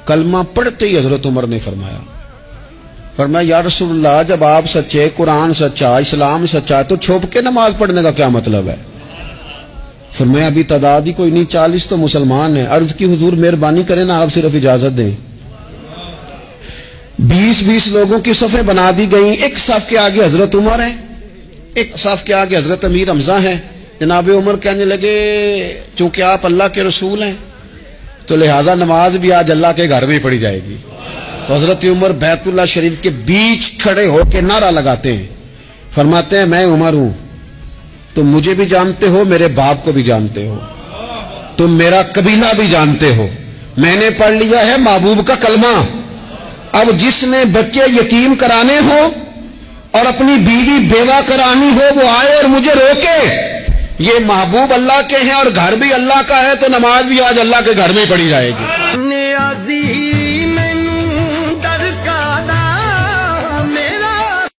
کلمہ پڑھتے ہی حضرت عمر نے فرمایا یا رسول اللہ جب آپ سچے، قرآن سچا، اسلام سچا، تو چھپ کے نماز پڑھنے کا کیا مطلب ہے؟ فرمایا ابھی تعداد ہی کوئی نہیں، 40 تو مسلمان ہیں۔ عرض کی حضور مہربانی کریں نا، آپ صرف اجازت دیں۔ 20 لوگوں کی صفیں بنا دی گئیں، ایک صف کے آگے حضرت عمر ہیں، ایک صف کے آگے حضرت امیر حمزہ ہیں۔ جناب عمر کہنے لگے چونکہ آپ اللہ کے رسول ہیں تو لہذا نماز بھی آج اللہ کے گھر میں پڑھی جائے گی۔ تو حضرت عمر بیت اللہ شریف کے بیچ کھڑے ہو کے نعرہ لگاتے ہیں، فرماتے ہیں میں عمر ہوں، تم مجھے بھی جانتے ہو، میرے باپ کو بھی جانتے ہو، تم میرا قبیلہ بھی جانتے ہو، میں نے پڑھ لیا ہے محبوب کا کلمہ۔ اب جس نے بچے یتیم کرانے ہو اور اپنی بیوی بیوہ کرانی ہو وہ آئے اور مجھے روکے، یہ محبوب اللہ کے ہیں اور گھر بھی اللہ کا ہے، تو نماز بھی آج اللہ کے گھر میں پڑھی جائے گی۔